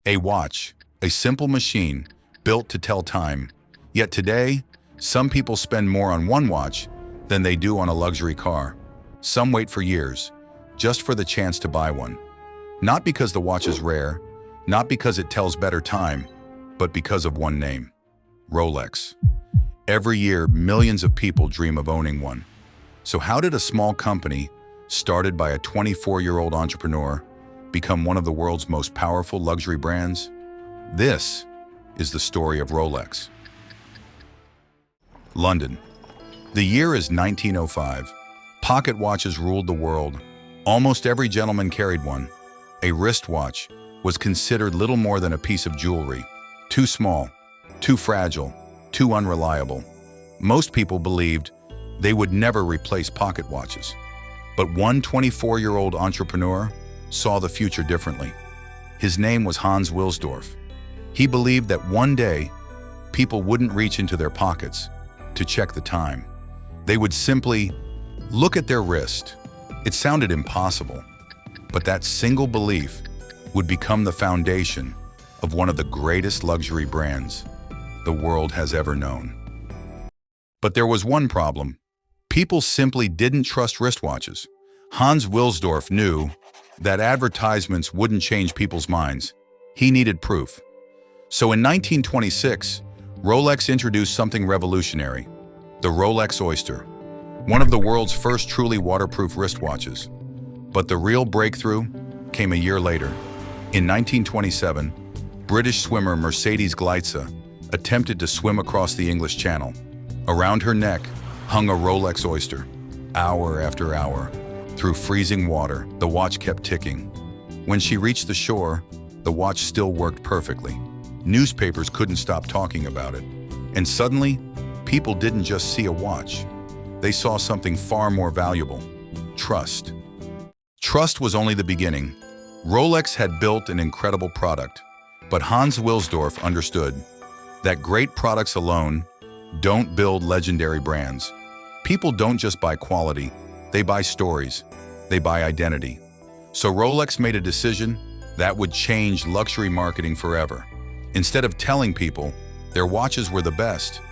A watch, a simple machine built to tell time. Yet today, some people spend more on one watch than they do on a luxury car. Some wait for years, just for the chance to buy one. Not because the watch is rare, not because it tells better time, but because of one name: Rolex. Every year, millions of people dream of owning one. So how did a small company, started by a 24-year-old entrepreneur, become one of the world's most powerful luxury brands? This is the story of Rolex. London. The year is 1905. Pocket watches ruled the world. Almost every gentleman carried one. A wristwatch was considered little more than a piece of jewelry. Too small, too fragile, too unreliable. Most people believed they would never replace pocket watches. But one 24-year-old entrepreneur saw the future differently. His name was Hans Wilsdorf. He believed that one day, people wouldn't reach into their pockets to check the time. They would simply look at their wrist. It sounded impossible, but that single belief would become the foundation of one of the greatest luxury brands the world has ever known. But there was one problem. People simply didn't trust wristwatches. Hans Wilsdorf knew that advertisements wouldn't change people's minds. He needed proof. So in 1926, Rolex introduced something revolutionary: the Rolex Oyster, one of the world's first truly waterproof wristwatches. But the real breakthrough came a year later. In 1927, British swimmer Mercedes Gleitze attempted to swim across the English Channel. Around her neck hung a Rolex Oyster. Hour after hour, through freezing water, the watch kept ticking. When she reached the shore, the watch still worked perfectly. Newspapers couldn't stop talking about it. And suddenly, people didn't just see a watch. They saw something far more valuable: trust. Trust was only the beginning. Rolex had built an incredible product, but Hans Wilsdorf understood that great products alone don't build legendary brands. People don't just buy quality, they buy stories, they buy identity. So Rolex made a decision that would change luxury marketing forever. Instead of telling people their watches were the best,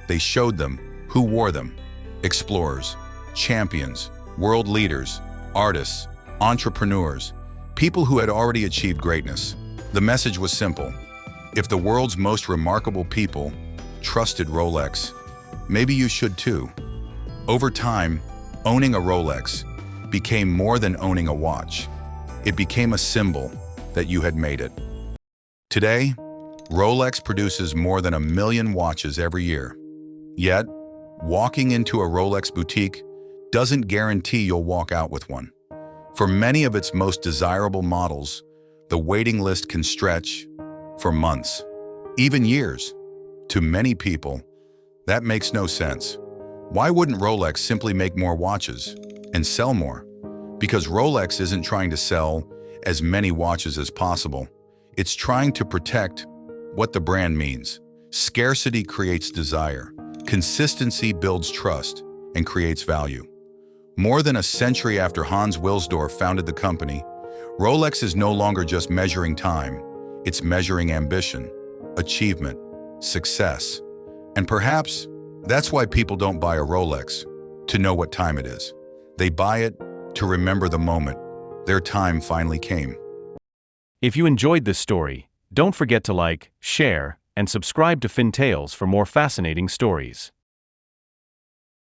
they showed them who wore them: explorers, champions, world leaders, artists, entrepreneurs, people who had already achieved greatness. The message was simple: if the world's most remarkable people trusted Rolex, maybe you should too. Over time, owning a Rolex became more than owning a watch. It became a symbol that you had made it. Today, Rolex produces more than 1 million watches every year. Yet, walking into a Rolex boutique doesn't guarantee you'll walk out with one. For many of its most desirable models, the waiting list can stretch for months, even years. To many people, that makes no sense. Why wouldn't Rolex simply make more watches and sell more? Because Rolex isn't trying to sell as many watches as possible. It's trying to protect what the brand means. Scarcity creates desire. Consistency builds trust and creates value. More than a century after Hans Wilsdorf founded the company, Rolex is no longer just measuring time. It's measuring ambition, achievement, success. And perhaps that's why people don't buy a Rolex to know what time it is. They buy it to remember the moment their time finally came. If you enjoyed this story, don't forget to like, share, and subscribe to FinTales for more fascinating stories.